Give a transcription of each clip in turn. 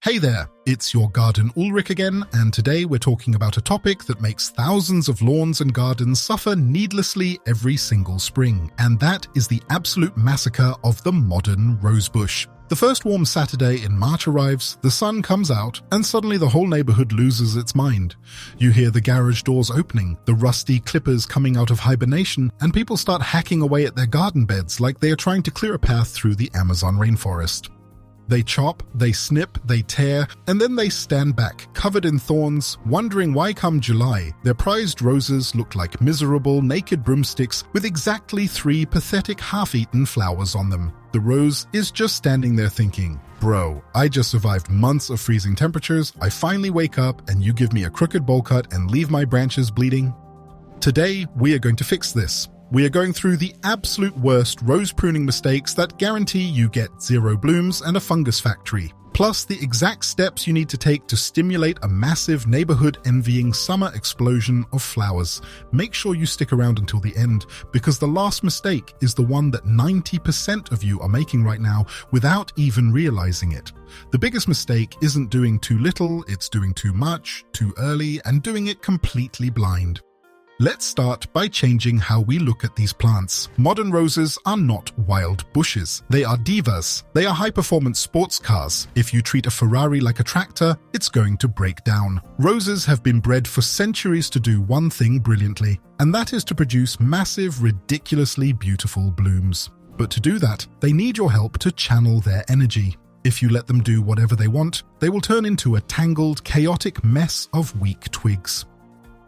Hey there, it's your Garden Ulrich again, and today we're talking about a topic that makes thousands of lawns and gardens suffer needlessly every single spring, and that is the absolute massacre of the modern rosebush. The first warm Saturday in March arrives, the sun comes out, and suddenly the whole neighborhood loses its mind. You hear the garage doors opening, the rusty clippers coming out of hibernation, and people start hacking away at their garden beds like they are trying to clear a path through the Amazon rainforest. They chop, they snip, they tear, and then they stand back, covered in thorns, wondering why come July, their prized roses look like miserable, naked broomsticks with exactly 3 pathetic half-eaten flowers on them. The rose is just standing there thinking, bro, I just survived months of freezing temperatures, I finally wake up and you give me a crooked bowl cut and leave my branches bleeding? Today, we are going to fix this. We are going through the absolute worst rose pruning mistakes that guarantee you get 0 blooms and a fungus factory, plus the exact steps you need to take to stimulate a massive neighborhood-envying summer explosion of flowers. Make sure you stick around until the end, because the last mistake is the one that 90% of you are making right now without even realizing it. The biggest mistake isn't doing too little, it's doing too much, too early, and doing it completely blind. Let's start by changing how we look at these plants. Modern roses are not wild bushes. They are divas. They are high-performance sports cars. If you treat a Ferrari like a tractor, it's going to break down. Roses have been bred for centuries to do one thing brilliantly, and that is to produce massive, ridiculously beautiful blooms. But to do that, they need your help to channel their energy. If you let them do whatever they want, they will turn into a tangled, chaotic mess of weak twigs.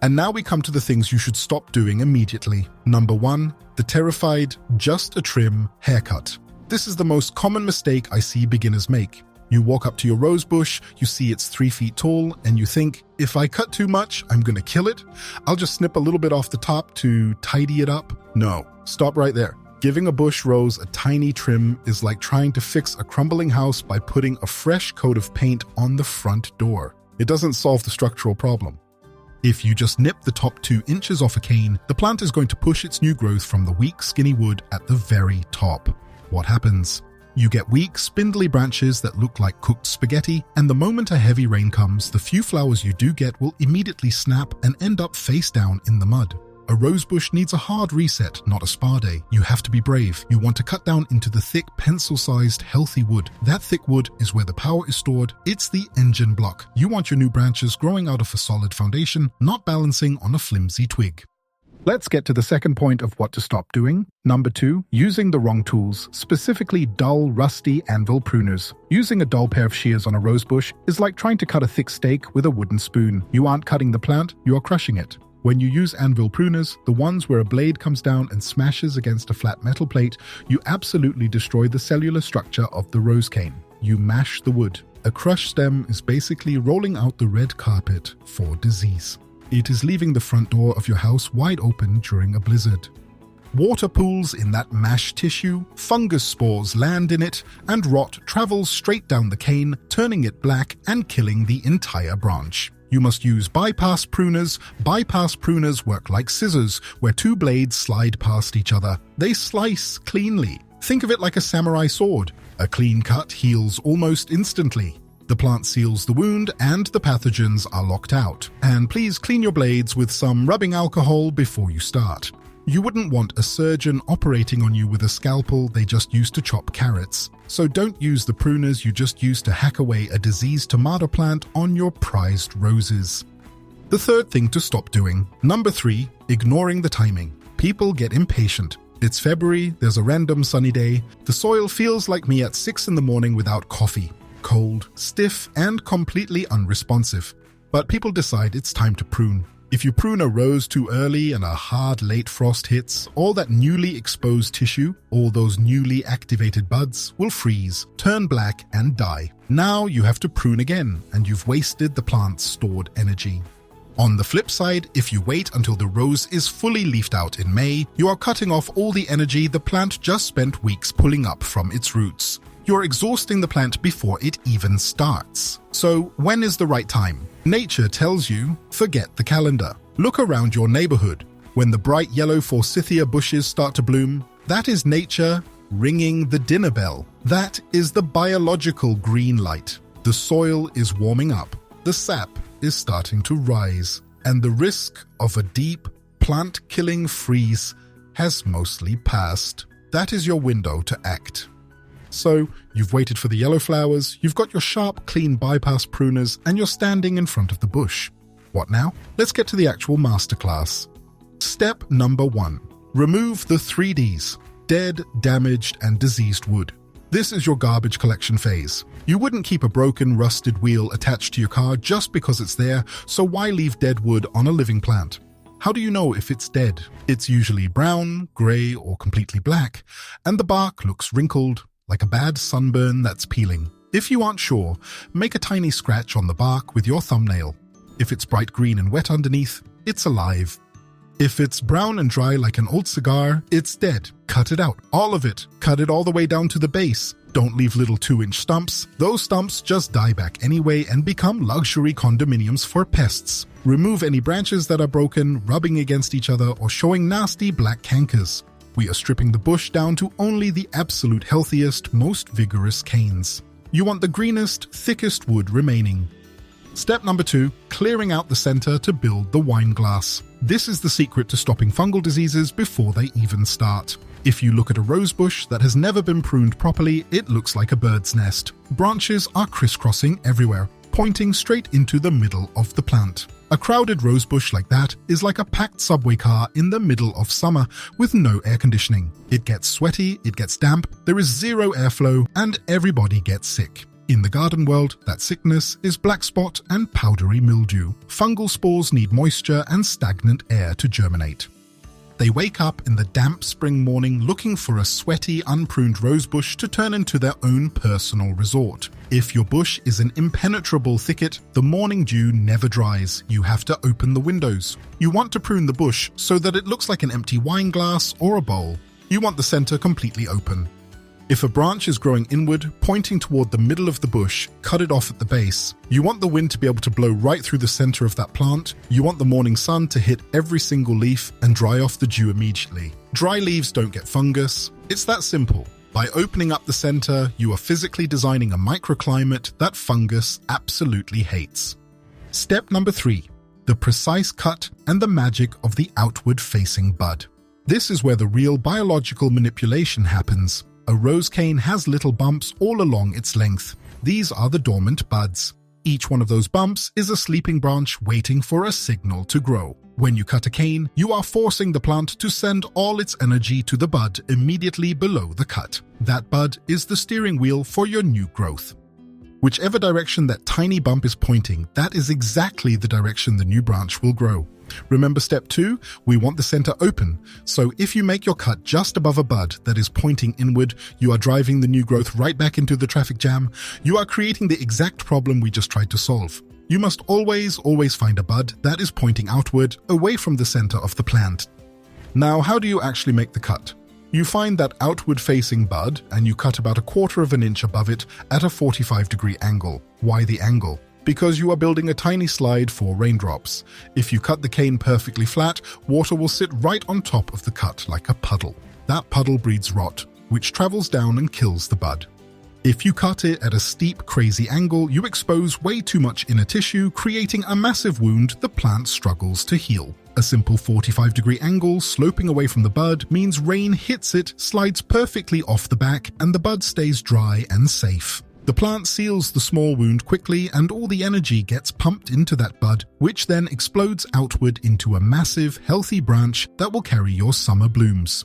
And now we come to the things you should stop doing immediately. Number 1, the terrified, just a trim haircut. This is the most common mistake I see beginners make. You walk up to your rose bush, you see it's 3 feet tall, and you think, if I cut too much, I'm gonna kill it. I'll just snip a little bit off the top to tidy it up. No, stop right there. Giving a bush rose a tiny trim is like trying to fix a crumbling house by putting a fresh coat of paint on the front door. It doesn't solve the structural problem. If you just nip the top 2 inches off a cane, the plant is going to push its new growth from the weak, skinny wood at the very top. What happens? You get weak, spindly branches that look like cooked spaghetti, and the moment a heavy rain comes, the few flowers you do get will immediately snap and end up face down in the mud. A rosebush needs a hard reset, not a spa day. You have to be brave. You want to cut down into the thick, pencil-sized, healthy wood. That thick wood is where the power is stored. It's the engine block. You want your new branches growing out of a solid foundation, not balancing on a flimsy twig. Let's get to the second point of what to stop doing. Number 2, using the wrong tools, specifically dull, rusty anvil pruners. Using a dull pair of shears on a rosebush is like trying to cut a thick steak with a wooden spoon. You aren't cutting the plant, you are crushing it. When you use anvil pruners, the ones where a blade comes down and smashes against a flat metal plate, you absolutely destroy the cellular structure of the rose cane. You mash the wood. A crushed stem is basically rolling out the red carpet for disease. It is leaving the front door of your house wide open during a blizzard. Water pools in that mashed tissue, fungus spores land in it, and rot travels straight down the cane, turning it black and killing the entire branch. You must use bypass pruners. Bypass pruners work like scissors, where 2 blades slide past each other. They slice cleanly. Think of it like a samurai sword. A clean cut heals almost instantly. The plant seals the wound and the pathogens are locked out. And please clean your blades with some rubbing alcohol before you start. You wouldn't want a surgeon operating on you with a scalpel they just used to chop carrots. So don't use the pruners you just used to hack away a diseased tomato plant on your prized roses. The third thing to stop doing. Number 3, ignoring the timing. People get impatient. It's February, there's a random sunny day. The soil feels like me at 6 in the morning without coffee. Cold, stiff, and completely unresponsive. But people decide it's time to prune. If you prune a rose too early and a hard late frost hits, all that newly exposed tissue, all those newly activated buds, will freeze, turn black, and die. Now you have to prune again, and you've wasted the plant's stored energy. On the flip side, if you wait until the rose is fully leafed out in May, you are cutting off all the energy the plant just spent weeks pulling up from its roots. You're exhausting the plant before it even starts. So when is the right time? Nature tells you, forget the calendar. Look around your neighborhood. When the bright yellow forsythia bushes start to bloom, that is nature ringing the dinner bell. That is the biological green light. The soil is warming up, the sap is starting to rise, and the risk of a deep, plant-killing freeze has mostly passed. That is your window to act. So, you've waited for the yellow flowers, you've got your sharp, clean bypass pruners, and you're standing in front of the bush. What now? Let's get to the actual masterclass. Step number 1. Remove the 3Ds: dead, damaged, and diseased wood. This is your garbage collection phase. You wouldn't keep a broken, rusted wheel attached to your car just because it's there, so why leave dead wood on a living plant? How do you know if it's dead? It's usually brown, grey, or completely black, and the bark looks wrinkled, like a bad sunburn that's peeling. If you aren't sure, make a tiny scratch on the bark with your thumbnail. If it's bright green and wet underneath, it's alive. If it's brown and dry like an old cigar, it's dead. Cut it out, all of it. Cut it all the way down to the base. Don't leave little 2-inch stumps. Those stumps just die back anyway and become luxury condominiums for pests. Remove any branches that are broken, rubbing against each other, or showing nasty black cankers. We are stripping the bush down to only the absolute healthiest, most vigorous canes. You want the greenest, thickest wood remaining. Step number 2, clearing out the center to build the wine glass. This is the secret to stopping fungal diseases before they even start. If you look at a rose bush that has never been pruned properly, it looks like a bird's nest. Branches are crisscrossing everywhere, pointing straight into the middle of the plant. A crowded rose bush like that is like a packed subway car in the middle of summer with no air conditioning. It gets sweaty, it gets damp, there is zero airflow, and everybody gets sick. In the garden world, that sickness is black spot and powdery mildew. Fungal spores need moisture and stagnant air to germinate. They wake up in the damp spring morning looking for a sweaty, unpruned rose bush to turn into their own personal resort. If your bush is an impenetrable thicket, the morning dew never dries. You have to open the windows. You want to prune the bush so that it looks like an empty wine glass or a bowl. You want the center completely open. If a branch is growing inward, pointing toward the middle of the bush, cut it off at the base. You want the wind to be able to blow right through the center of that plant. You want the morning sun to hit every single leaf and dry off the dew immediately. Dry leaves don't get fungus. It's that simple. By opening up the center, you are physically designing a microclimate that fungus absolutely hates. Step number 3, the precise cut and the magic of the outward-facing bud. This is where the real biological manipulation happens. A rose cane has little bumps all along its length. These are the dormant buds. Each one of those bumps is a sleeping branch waiting for a signal to grow. When you cut a cane, you are forcing the plant to send all its energy to the bud immediately below the cut. That bud is the steering wheel for your new growth. Whichever direction that tiny bump is pointing, that is exactly the direction the new branch will grow. Remember step 2? We want the center open. So if you make your cut just above a bud that is pointing inward, you are driving the new growth right back into the traffic jam. You are creating the exact problem we just tried to solve. You must always find a bud that is pointing outward, away from the center of the plant. Now, how do you actually make the cut? You find that outward-facing bud and you cut about 1/4 inch above it at a 45-degree angle. Why the angle? Because you are building a tiny slide for raindrops. If you cut the cane perfectly flat, water will sit right on top of the cut like a puddle. That puddle breeds rot, which travels down and kills the bud. If you cut it at a steep, crazy angle, you expose way too much inner tissue, creating a massive wound the plant struggles to heal. A simple 45-degree angle sloping away from the bud means rain hits it, slides perfectly off the back, and the bud stays dry and safe. The plant seals the small wound quickly and all the energy gets pumped into that bud, which then explodes outward into a massive, healthy branch that will carry your summer blooms.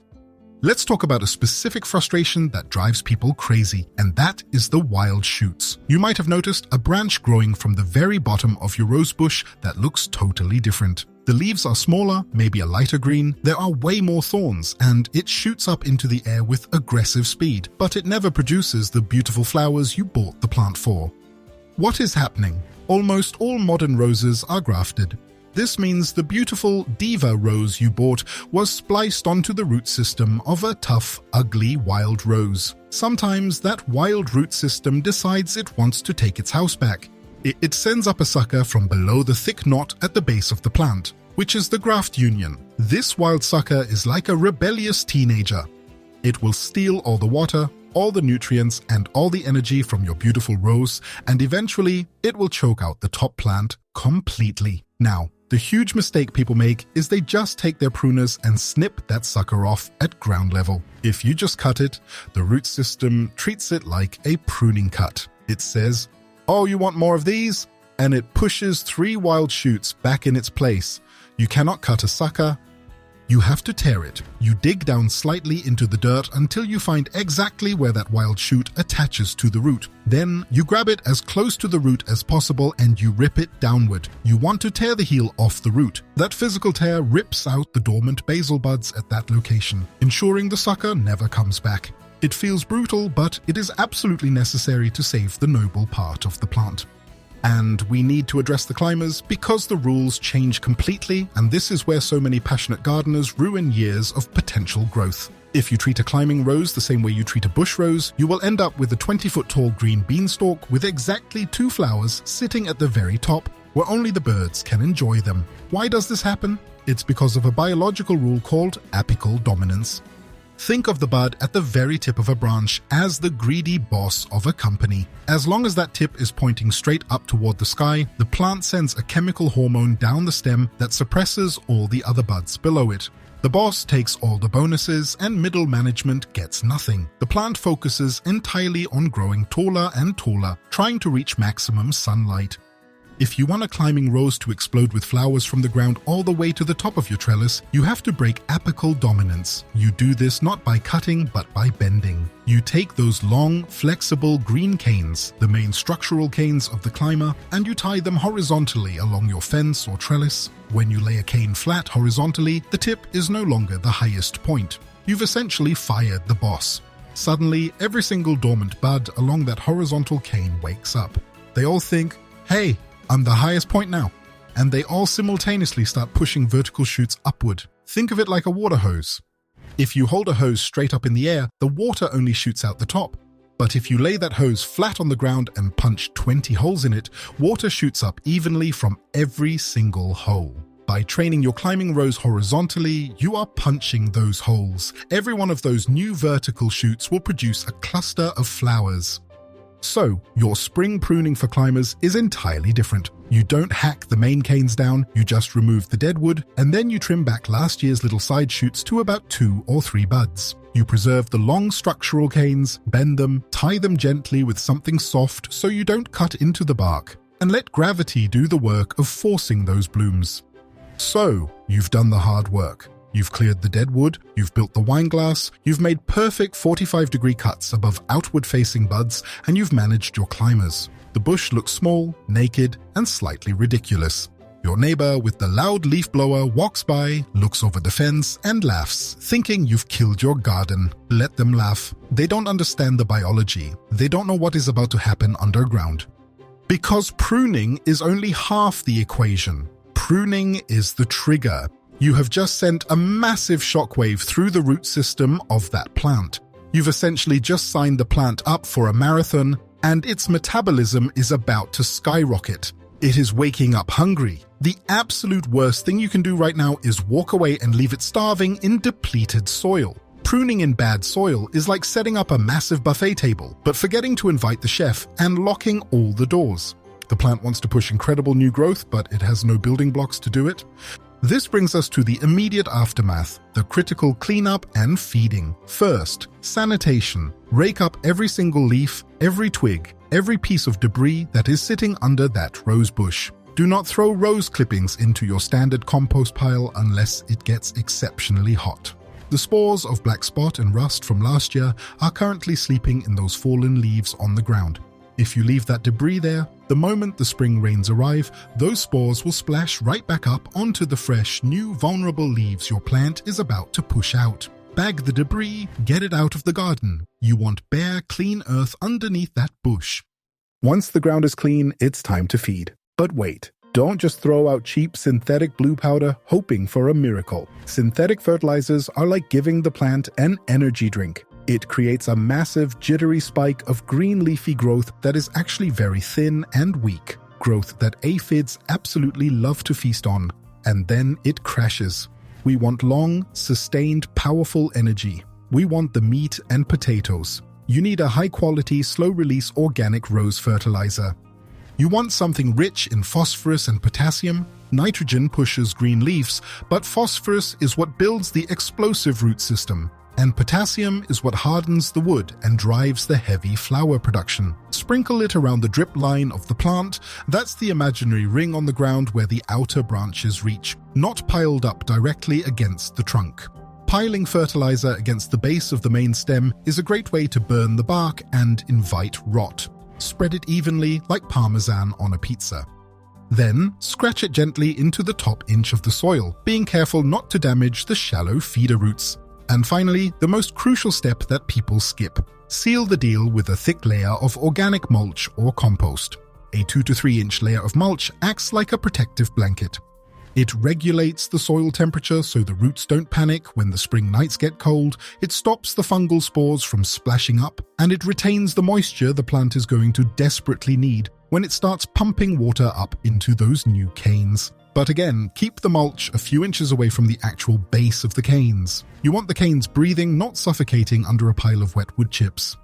Let's talk about a specific frustration that drives people crazy, and that is the wild shoots. You might have noticed a branch growing from the very bottom of your rose bush that looks totally different. The leaves are smaller, maybe a lighter green, there are way more thorns, and it shoots up into the air with aggressive speed, but it never produces the beautiful flowers you bought the plant for. What is happening? Almost all modern roses are grafted. This means the beautiful diva rose you bought was spliced onto the root system of a tough, ugly wild rose. Sometimes that wild root system decides it wants to take its house back. It sends up a sucker from below the thick knot at the base of the plant, which is the graft union. This wild sucker is like a rebellious teenager. It will steal all the water, all the nutrients and all the energy from your beautiful rose, and eventually it will choke out the top plant completely. Now, the huge mistake people make is they just take their pruners and snip that sucker off at ground level. If you just cut it, the root system treats it like a pruning cut. It says, "Oh, you want more of these?" And it pushes 3 wild shoots back in its place. You cannot cut a sucker. You have to tear it. You dig down slightly into the dirt until you find exactly where that wild shoot attaches to the root. Then you grab it as close to the root as possible and you rip it downward. You want to tear the heel off the root. That physical tear rips out the dormant basil buds at that location, ensuring the sucker never comes back. It feels brutal, but it is absolutely necessary to save the noble part of the plant. And we need to address the climbers because the rules change completely, and this is where so many passionate gardeners ruin years of potential growth. If you treat a climbing rose the same way you treat a bush rose, you will end up with a 20-foot-tall green beanstalk with exactly 2 flowers sitting at the very top, where only the birds can enjoy them. Why does this happen? It's because of a biological rule called apical dominance. Think of the bud at the very tip of a branch as the greedy boss of a company. As long as that tip is pointing straight up toward the sky, the plant sends a chemical hormone down the stem that suppresses all the other buds below it. The boss takes all the bonuses and middle management gets nothing. The plant focuses entirely on growing taller and taller, trying to reach maximum sunlight. If you want a climbing rose to explode with flowers from the ground all the way to the top of your trellis, you have to break apical dominance. You do this not by cutting, but by bending. You take those long, flexible green canes, the main structural canes of the climber, and you tie them horizontally along your fence or trellis. When you lay a cane flat horizontally, the tip is no longer the highest point. You've essentially fired the boss. Suddenly, every single dormant bud along that horizontal cane wakes up. They all think, "Hey, I'm the highest point now." And they all simultaneously start pushing vertical shoots upward. Think of it like a water hose. If you hold a hose straight up in the air, the water only shoots out the top. But if you lay that hose flat on the ground and punch 20 holes in it, water shoots up evenly from every single hole. By training your climbing rose horizontally, you are punching those holes. Every one of those new vertical shoots will produce a cluster of flowers. So, your spring pruning for climbers is entirely different. You don't hack the main canes down, you just remove the dead wood, and then you trim back last year's little side shoots to about 2 or 3 buds. You preserve the long structural canes, bend them, tie them gently with something soft so you don't cut into the bark, and let gravity do the work of forcing those blooms. So, you've done the hard work. You've cleared the dead wood, you've built the wine glass, you've made perfect 45-degree cuts above outward-facing buds, and you've managed your climbers. The bush looks small, naked, and slightly ridiculous. Your neighbor with the loud leaf blower walks by, looks over the fence, and laughs, thinking you've killed your garden. Let them laugh. They don't understand the biology. They don't know what is about to happen underground. Because pruning is only half the equation. Pruning is the trigger. You have just sent a massive shockwave through the root system of that plant. You've essentially just signed the plant up for a marathon, and its metabolism is about to skyrocket. It is waking up hungry. The absolute worst thing you can do right now is walk away and leave it starving in depleted soil. Pruning in bad soil is like setting up a massive buffet table, but forgetting to invite the chef and locking all the doors. The plant wants to push incredible new growth, but it has no building blocks to do it. This brings us to the immediate aftermath, the critical cleanup and feeding. First, sanitation. Rake up every single leaf, every twig, every piece of debris that is sitting under that rose bush. Do not throw rose clippings into your standard compost pile unless it gets exceptionally hot. The spores of black spot and rust from last year are currently sleeping in those fallen leaves on the ground. If you leave that debris there, the moment the spring rains arrive, those spores will splash right back up onto the fresh, new, vulnerable leaves your plant is about to push out. Bag the debris, get it out of the garden. You want bare, clean earth underneath that bush. Once the ground is clean, it's time to feed. But wait, don't just throw out cheap synthetic blue powder hoping for a miracle. Synthetic fertilizers are like giving the plant an energy drink. It creates a massive, jittery spike of green leafy growth that is actually very thin and weak. Growth that aphids absolutely love to feast on. And then it crashes. We want long, sustained, powerful energy. We want the meat and potatoes. you need a high-quality, slow-release organic rose fertilizer. You want something rich in phosphorus and potassium. Nitrogen pushes green leaves, but phosphorus is what builds the explosive root system, and potassium is what hardens the wood and drives the heavy flower production. Sprinkle it around the drip line of the plant. That's the imaginary ring on the ground where the outer branches reach, not piled up directly against the trunk. Piling fertilizer against the base of the main stem is a great way to burn the bark and invite rot. Spread it evenly like parmesan on a pizza. Then, scratch it gently into the top inch of the soil, being careful not to damage the shallow feeder roots. And finally, the most crucial step that people skip. Seal the deal with a thick layer of organic mulch or compost. A 2 to 3 inch layer of mulch acts like a protective blanket. It regulates the soil temperature so the roots don't panic when the spring nights get cold, it stops the fungal spores from splashing up, and it retains the moisture the plant is going to desperately need when it starts pumping water up into those new canes. But again, keep the mulch a few inches away from the actual base of the canes. You want the canes breathing, not suffocating under a pile of wet wood chips.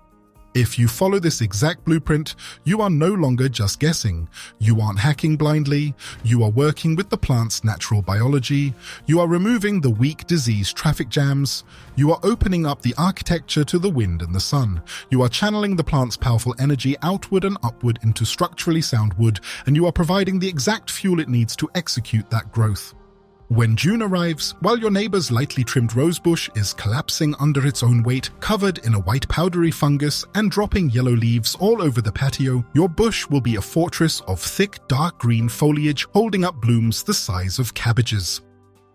If you follow this exact blueprint, you are no longer just guessing. You aren't hacking blindly. You are working with the plant's natural biology. You are removing the weak disease traffic jams. You are opening up the architecture to the wind and the sun. You are channeling the plant's powerful energy outward and upward into structurally sound wood, and you are providing the exact fuel it needs to execute that growth. When June arrives, while your neighbor's lightly trimmed rosebush is collapsing under its own weight, covered in a white powdery fungus and dropping yellow leaves all over the patio, your bush will be a fortress of thick, dark green foliage holding up blooms the size of cabbages.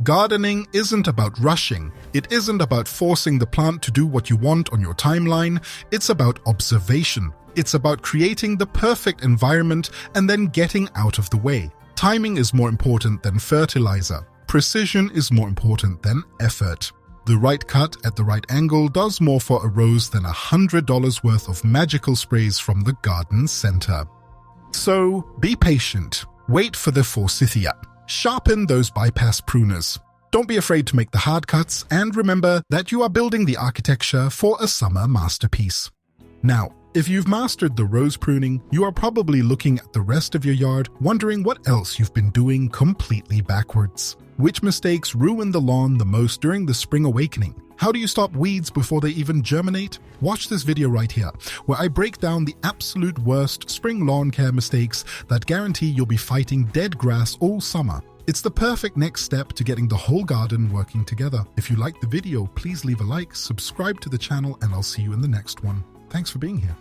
Gardening isn't about rushing. It isn't about forcing the plant to do what you want on your timeline. It's about observation. It's about creating the perfect environment and then getting out of the way. Timing is more important than fertilizer. Precision is more important than effort. The right cut at the right angle does more for a rose than $100 worth of magical sprays from the garden center. So, be patient. Wait for the forsythia. Sharpen those bypass pruners. Don't be afraid to make the hard cuts, and remember that you are building the architecture for a summer masterpiece. Now, if you've mastered the rose pruning, you are probably looking at the rest of your yard, wondering what else you've been doing completely backwards. Which mistakes ruin the lawn the most during the spring awakening? How do you stop weeds before they even germinate? Watch this video right here, where I break down the absolute worst spring lawn care mistakes that guarantee you'll be fighting dead grass all summer. It's the perfect next step to getting the whole garden working together. If you liked the video, please leave a like, subscribe to the channel, and I'll see you in the next one. Thanks for being here.